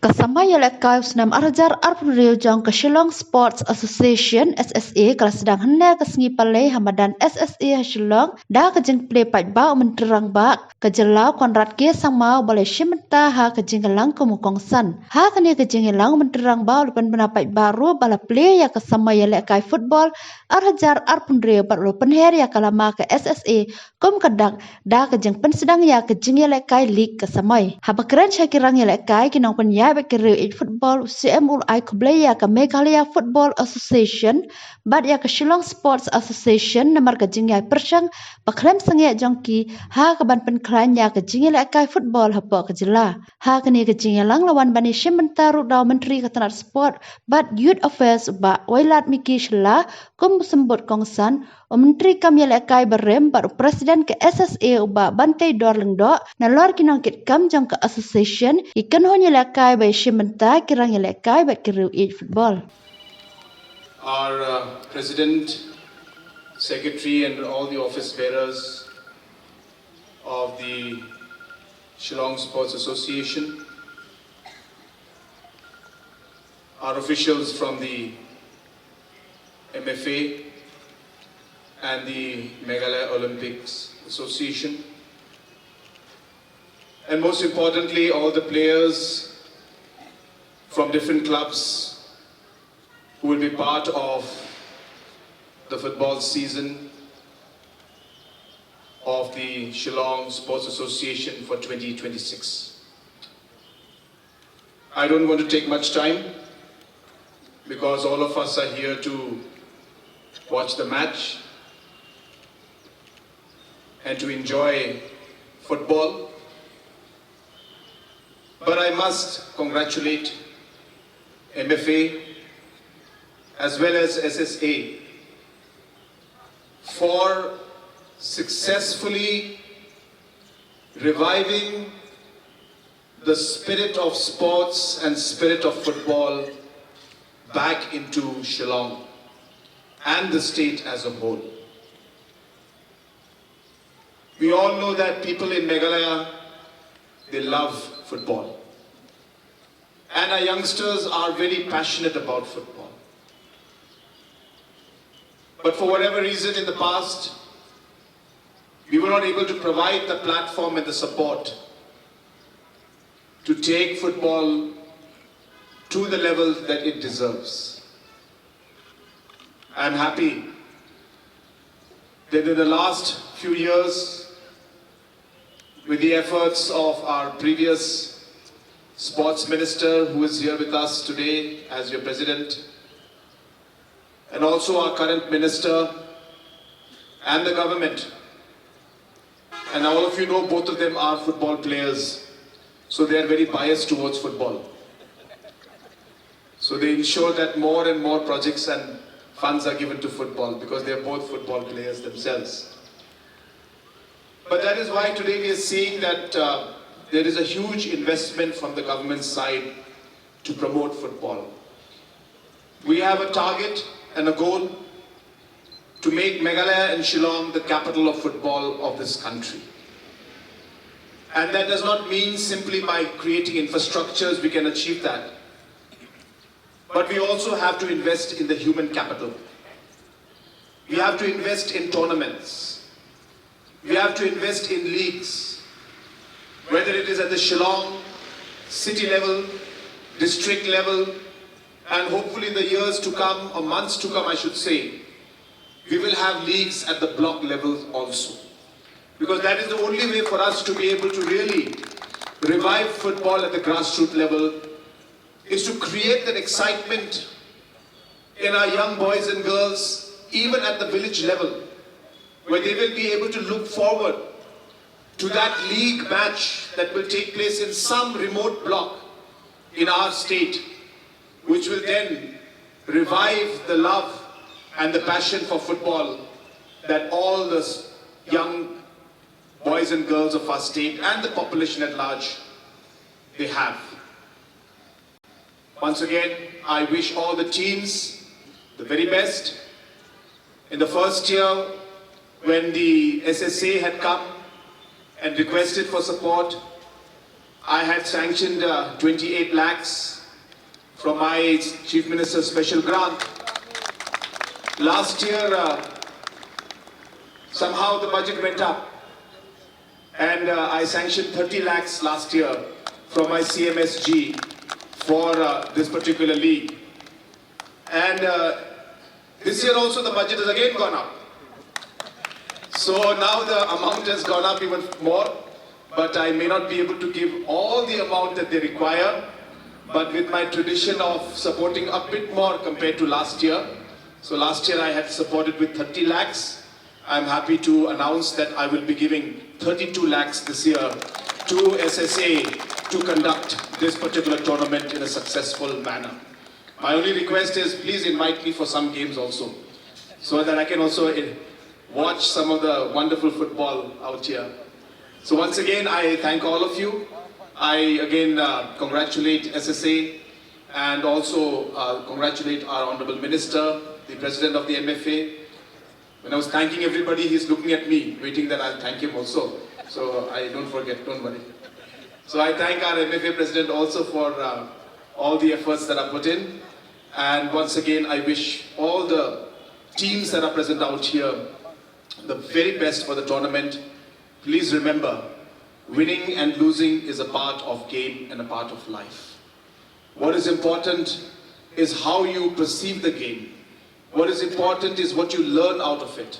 Kasama senam arajar arpunriu jong ke Shillong Sports Association SSA kelas sedang hendak ke sengi Plie Hamadan SSA Shillong dah kejeng Plie Pajba Myntri Rangbah ke jylla konrat ke sang mau boleh shimenta ha kejeng elang kemukongsan ha kini kejeng elang Myntri Rangbah lupan penapai baru bala Plie ya kasama jylla football arajar arpunriu baru penher ya kalama ke SSA kom kedak dah kejeng pensedang ya kejeng jylla league kesamai habakran syakirang jylla kinong penya Grassroots football CMUI Kublaya ke Meghalaya Football Association bad ya ke Shillong Sports Association nomor ke jingiai persang baklem sengya jongki ha ke ban penklan ya ke jingialehkai football hapo ke jylla ha kini ke jingialang lawan bani shimentaru daw menteri ketenar sport bad youth affairs ba wailat miki shilla kum sembut kongsan menteri kam jyllaehkai berem baru presiden ke SSA uba bantai dorleng do nalor kinong kit kam jong ke association ikan ho jyllaehkai by shimenta kirang jyllaehkai by Grassroots football. Our President, Secretary and all the office bearers of the Shillong Sports Association, our officials from the MFA and the Meghalaya Olympics Association, and most importantly all the players from different clubs who will be part of the football season of the Shillong Sports Association for 2026. I don't want to take much time because all of us are here to watch the match and to enjoy football. But I must congratulate MFA as well as SSA for successfully reviving the spirit of sports and spirit of football back into Shillong and the state as a whole. We all know that people in Meghalaya, they love football. And our youngsters are very passionate about football. But for whatever reason in the past, we were not able to provide the platform and the support to take football to the level that it deserves. I'm happy that in the last few years, with the efforts of our previous sports minister who is here with us today as your president, and also our current minister and the government. And all of you know both of them are football players, so they are very biased towards football. So they ensure that more and more projects and funds are given to football because they are both football players themselves. But that is why today we are seeing that there is a huge investment from the government side to promote football. We have a target and a goal to make Meghalaya and Shillong the capital of football of this country. And that does not mean simply by creating infrastructures we can achieve that. But we also have to invest in the human capital. We have to invest in tournaments. We have to invest in leagues, whether it is at the Shillong city level, district level, and hopefully in the years to come, or months to come I should say, we will have leagues at the block level also. Because that is the only way for us to be able to really revive football at the grassroots level, is to create that excitement in our young boys and girls, even at the village level, where they will be able to look forward to that league match that will take place in some remote block in our state, which will then revive the love and the passion for football that all the young boys and girls of our state and the population at large, they have. Once again, I wish all the teams the very best. In the first year, when the SSA had come and requested for support, I had sanctioned 28 lakhs from my Chief Minister's special grant. Last year, somehow the budget went up, and I sanctioned 30 lakhs last year from my CMSG for this particular league. And this year also the budget has again gone up. So now the amount has gone up even more, but I may not be able to give all the amount that they require. But with my tradition of supporting a bit more compared to last year, so last year I had supported with 30 lakhs. I'm happy to announce that I will be giving 32 lakhs this year to SSA to conduct this particular tournament in a successful manner. My only request is please invite me for some games also, so that I can also watch some of the wonderful football out here. So once again, I thank all of you. I again congratulate SSA and also congratulate our Honorable Minister, the President of the MFA. When I was thanking everybody, he's looking at me, waiting that I'll thank him also. So I don't forget, don't worry. So I thank our MFA President also for all the efforts that are put in. And once again, I wish all the teams that are present out here the very best for the tournament. Please remember, winning and losing is a part of game and a part of life. What is important is how you perceive the game. What is important is what you learn out of it.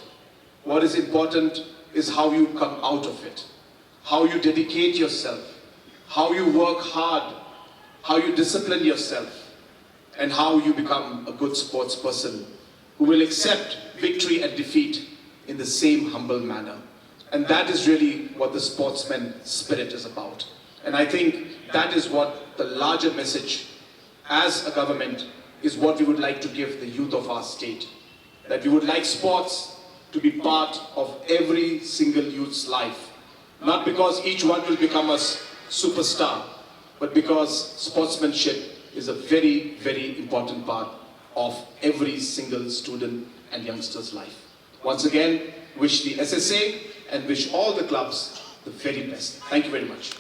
What is important is how you come out of it. How you dedicate yourself. How you work hard. How you discipline yourself. And how you become a good sports person who will accept victory and defeat in the same humble manner. And that is really what the sportsman spirit is about. And I think that is what the larger message as a government is what we would like to give the youth of our state. That we would like sports to be part of every single youth's life. Not because each one will become a superstar, but because sportsmanship is a very, very important part of every single student and youngster's life. Once again, wish the SSA and wish all the clubs the very best. Thank you very much.